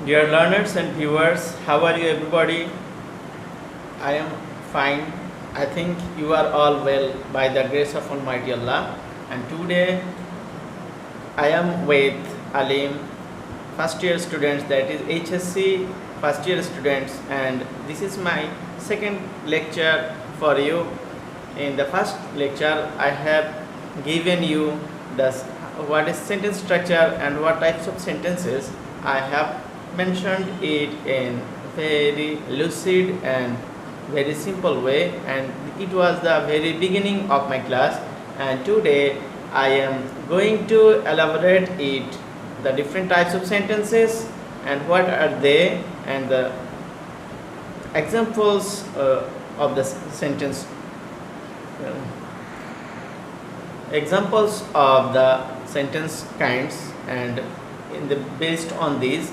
Dear learners and viewers, how are you everybody? I am fine. I think you are all well by the grace of Almighty Allah. And today I am with Alim, first year students, that is HSC first year students, and this is my second lecture for you. In the first lecture I have given you the what is sentence structure and what types of sentences. I have mentioned it in very lucid and very simple way, and it was the very beginning of my class, and today I am going to elaborate it, the different types of sentences and what are they, and the examples of the sentence, examples of the sentence kinds, and based on these,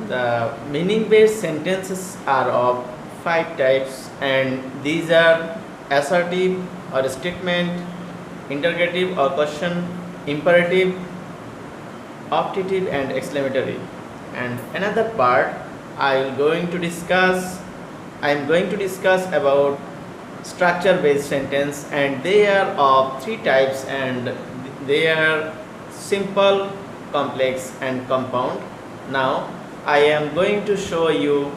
the meaning based sentences are of 5 types, and these are assertive or statement, interrogative or question, imperative, optative and exclamatory. And another part I am going to discuss about structure based sentence, and they are of 3 types, and they are simple, complex and compound. Now I am going to show you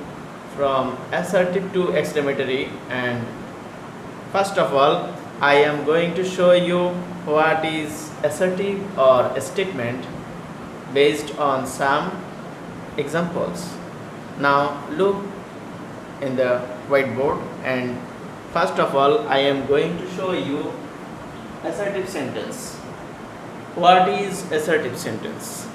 from assertive to exclamatory, and first of all I am going to show you what is assertive or a statement based on some examples. Now look in the whiteboard, and first of all I am going to show you assertive sentence. What is assertive sentence?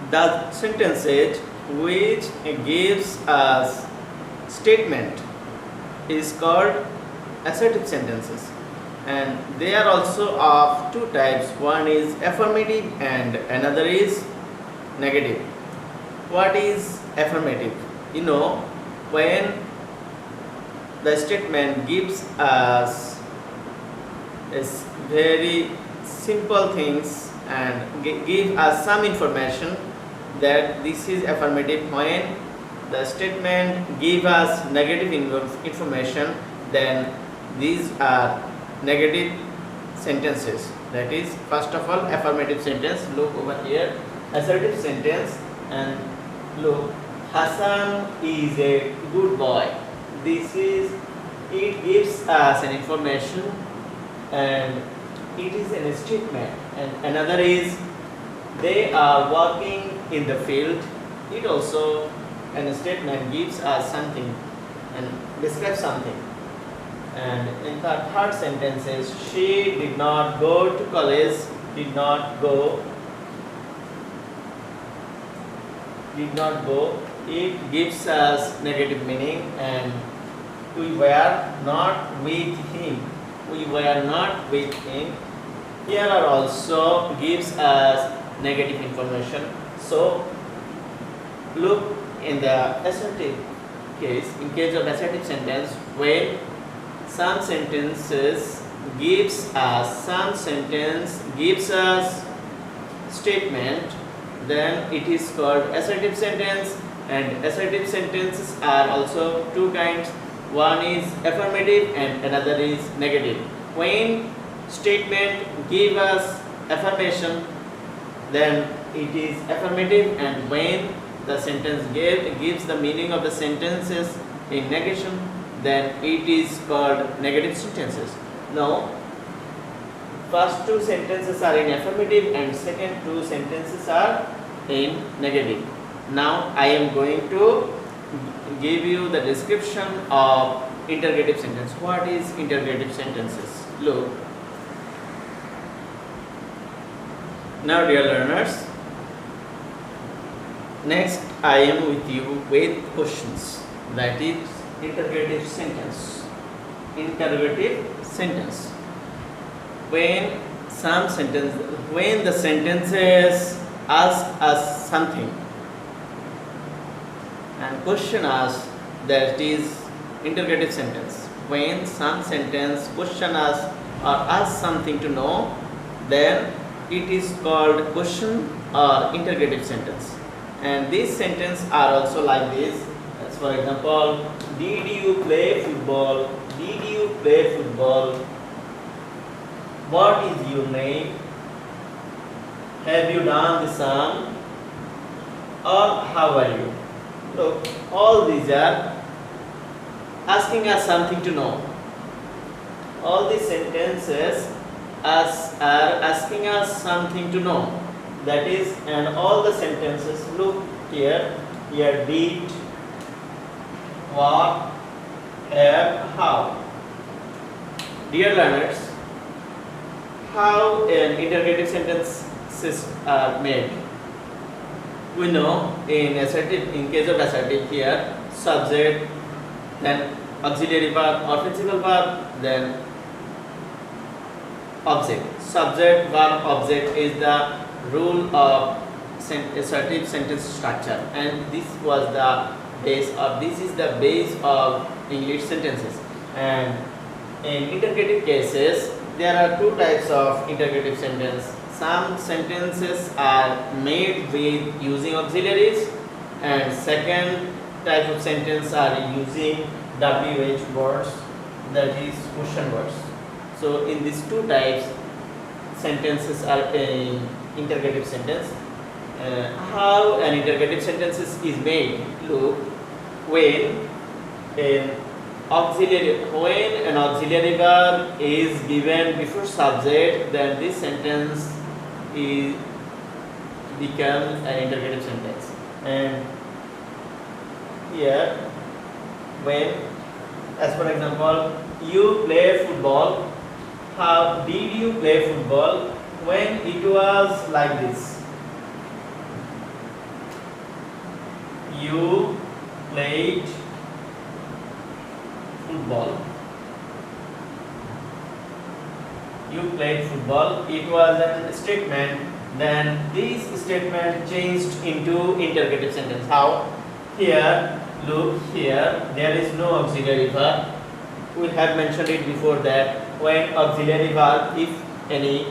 The sentences which gives us statement is called assertive sentences, and they are also of 2 types. One is affirmative and another is negative. What is affirmative? You know, when the statement gives us is very simple things and give us some information, that this is affirmative. When the statement give us negative information, then these are negative sentences. That is, first of all, affirmative sentence. Look over here, assertive sentence, and look, Hassan is a good boy. This is, it gives us an information and it is a statement. And another is, they are working in the field. It also an statement, gives us something and describes something. And in the third sentence is, she did not go to college. Did not go. It gives us negative meaning. And we were not with him. Here are also gives us negative information. So look in the assertive case. In case of assertive sentence, when some sentence gives us statement, then it is called assertive sentence. And assertive sentences are also 2 kinds. One is affirmative and another is negative. When statement give us affirmation, then it is affirmative, and when the sentence gives the meaning of the sentences in negation, then it is called negative sentences. Now, first 2 sentences are in affirmative and second 2 sentences are in negative. Now I am going to give you the description of interrogative sentence. What is interrogative sentences? Look. Now, dear learners, next I am with you with questions. That is interrogative sentence. When the sentences ask us something and question us, that is interrogative sentence. When some sentence question us or ask something to know, then it is called question or interrogative sentence. And these sentences are also like this. As for example, did you play football? Did you play football? What is your name? Have you done the sum? Or how are you? Look, all these are asking us something to know. All these sentences are asking us something to know. That is, and all the sentences, look here, did, what, have, how. Dear learners, how an interrogative sentences are made. We know in case of assertive here, subject, then auxiliary verb or principal verb, then object. Subject, verb, object is the rule of assertive sentence structure, and this was the base of English sentences. And in interrogative cases, there are two types of interrogative sentence. Some sentences are made with using auxiliaries, and second type of sentence are using WH words, that is question words. So in these two types, sentences are in interrogative sentence. How an interrogative sentence is made? Look, when an auxiliary verb is given before subject, then this sentence becomes an interrogative sentence. And here, when, as for example, you play football, how did you play football? When it was like this, you played football. You played football. It was a statement. Then this statement changed into interrogative sentence. How? Here, look here. There is no auxiliary verb. We have mentioned it before that when auxiliary verb, if any,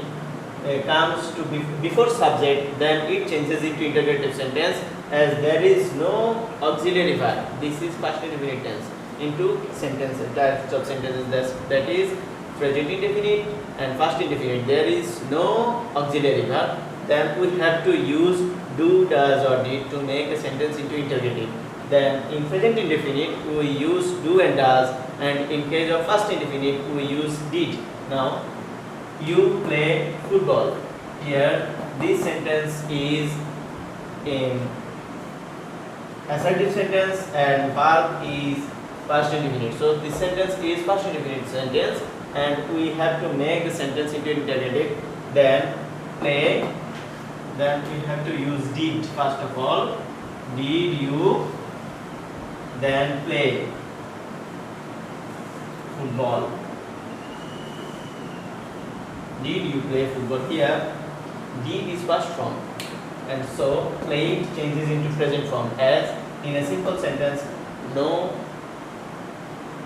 comes to before subject, then it changes into interrogative sentence. As there is no auxiliary verb, this is past indefinite tense into sentences, types of sentences, that is present indefinite and past indefinite. There is no auxiliary verb, then we have to use do, does or did to make a sentence into interrogative. Then in present indefinite we use do and does, and in case of past indefinite we use did. Now you play football. Here this sentence is in assertive sentence and verb is past indefinite. So this sentence is past indefinite sentence, and we have to make the sentence into interrogative. Then play. Then we have to use did first of all. Did you? Then play football. Did you play football? Here did is past form, and so played changes into present form. As in a simple sentence, no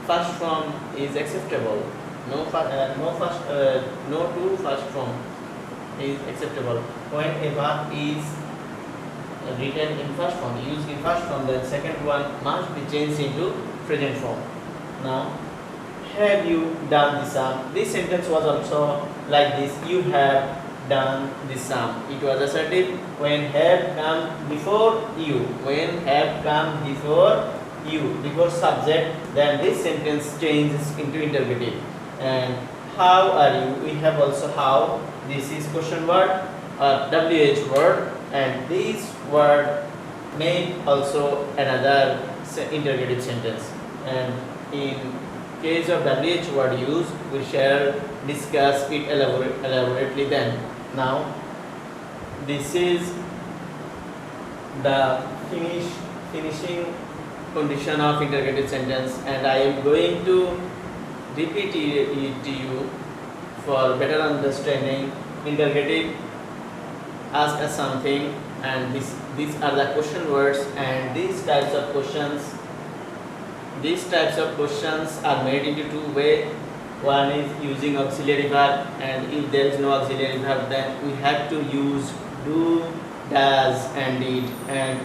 first form is acceptable. No to first form is acceptable. When a verb is written in first form, used in first form, then second one must be changed into present form. Now, have you done the sum? This sentence was also like this. You have done the sum. It was assertive when have come before you. When have come before you, before subject, then this sentence changes into interrogative. And how are you? We have also how. This is question word or WH word, and this word make also another interrogative sentence. And in case of WH word use, we shall discuss it elaborately then. Now this is the finishing condition of interrogative sentence, and I am going to repeat it to you for better understanding. Interrogative, ask us something, and these are the question words, and these types of questions are made into two ways. One is using auxiliary verb, and if there is no auxiliary verb, then we have to use do, does, and did. And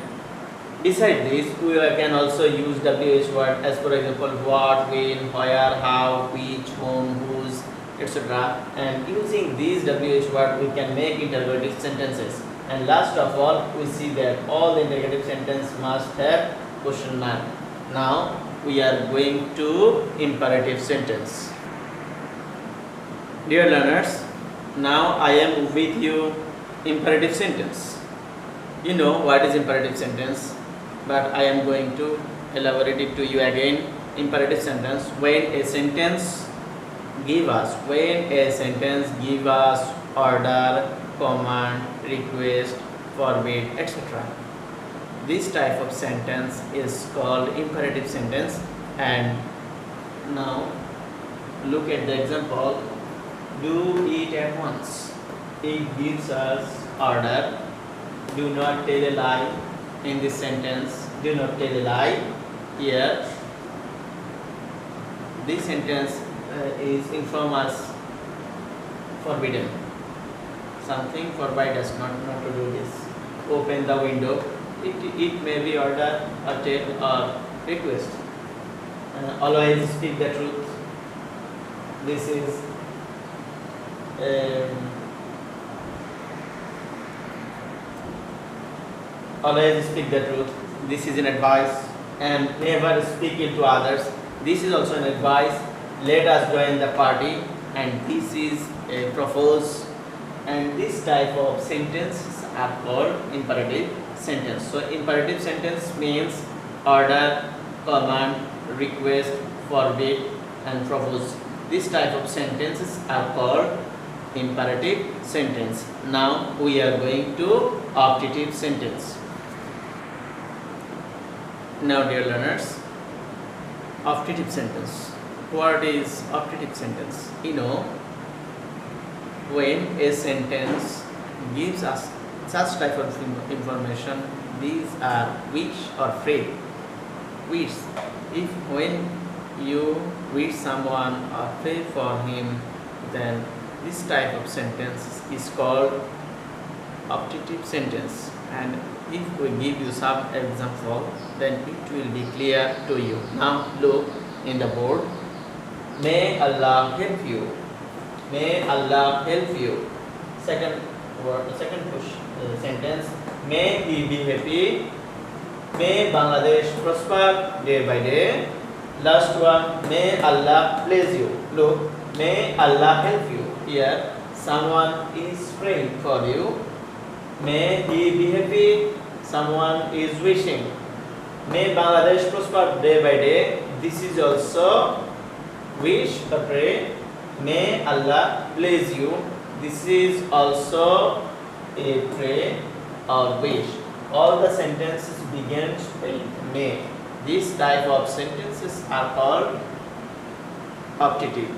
beside this, we can also use WH word, as for example what, when, where, how, which, whom, whose, etc. And using these WH word, we can make interrogative sentences. And last of all, we see that all the interrogative sentence must have question mark. Now we are going to imperative sentence. Dear learners, now I am with you imperative sentence. You know what is imperative sentence, but I am going to elaborate it to you again. Imperative sentence, when a sentence give us order, command, request, forbid, etc. This type of sentence is called imperative sentence. And now look at the example. Do it at once. It gives us order. Do not tell a lie. In this sentence, do not tell a lie. Here, this sentence is inform us forbidden. Something forbid us not to do this. Open the window. It may be order or tell or request. Always speak the truth. This is always speak the truth. This is an advice. And never speak it to others. This is also an advice. Let us join the party. And this is a propose. And this type of sentences are called imperative sentence. So imperative sentence means order, command, request, forbid, and propose. This type of sentences are called imperative sentence. Now we are going to optative sentence. Now dear learners, optative sentence. What is optative sentence? You know, when a sentence gives us such type of information, these are wish or pray. Wish. If when you wish someone or pray for him, then this type of sentence is called optative sentence. And if we give you some example, then it will be clear to you. Now look in the board. May Allah help you. May Allah help you. Second word, second sentence. May he be happy. May Bangladesh prosper day by day. Last one. May Allah bless you. Look. May Allah help you. Here, someone is praying for you. May he be happy. Someone is wishing. May Bangladesh prosper day by day. This is also wish or pray. May Allah bless you. This is also a pray or wish. All the sentences begin with may. This type of sentences are called optative.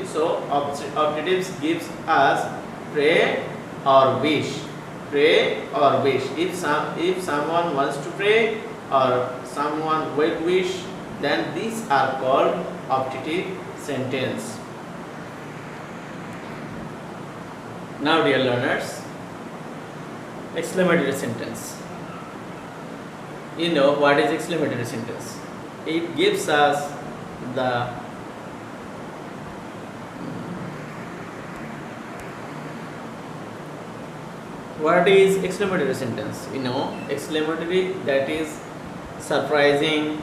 So optatives gives us pray or wish. Pray or wish. If someone wants to pray or someone will wish, then these are called optative sentence. Now dear learners, exclamatory sentence. You know what is exclamatory sentence? It gives us the what is exclamatory sentence? You know, exclamatory, that is surprising,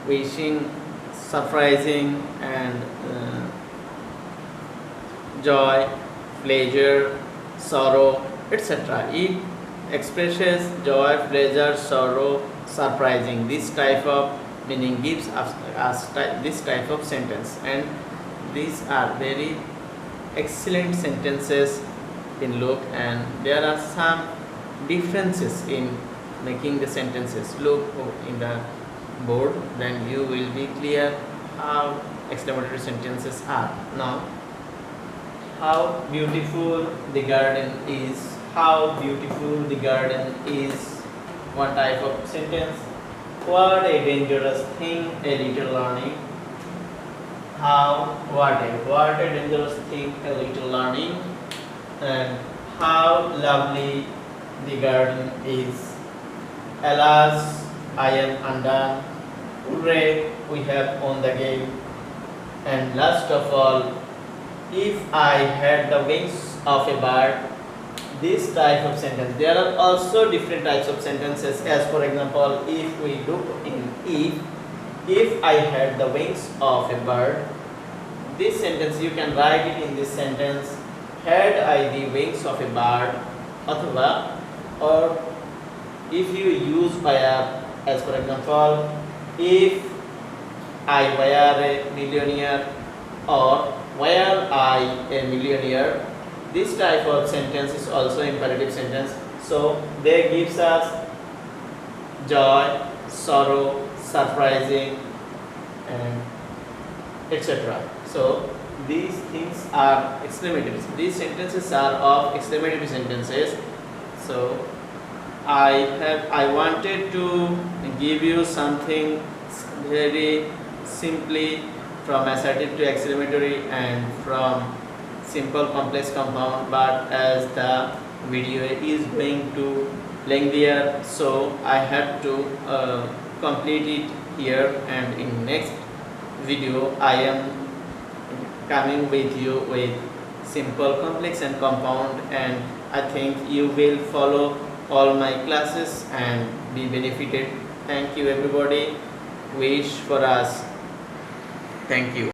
wishing, surprising, and joy, pleasure, sorrow, etc. It expresses joy, pleasure, sorrow, surprising. This type of meaning gives us this type of sentence, and these are very excellent sentences in look, and there are some differences in making the sentences. Look in the board, then you will be clear how exclamatory sentences are. Now, how beautiful the garden is. How beautiful the garden is. One type of sentence. What a dangerous thing a little learning. what a dangerous thing a little learning, and how lovely the garden is. Alas, I am undone. Hooray, we have won the game. And last of all, if I had the wings of a bird, this type of sentence. There are also different types of sentences, as for example, if we look in if I had the wings of a bird, this sentence you can write it in this sentence, had I the wings of a bird, अथवा, or if you use were, as for example, if I were a millionaire, or were I a millionaire, this type of sentence is also imperative sentence. So they gives us joy, sorrow, surprising, and etc. So these things are exclamatory. These sentences are of exclamatory sentences. So I wanted to give you something very simply from assertive to exclamatory and from simple complex compound, but as the video is going to lengthier, so I have to complete it here, and in next video I am coming with you with simple complex and compound, and I think you will follow all my classes and be benefited. Thank you everybody. Wish for us. Thank you.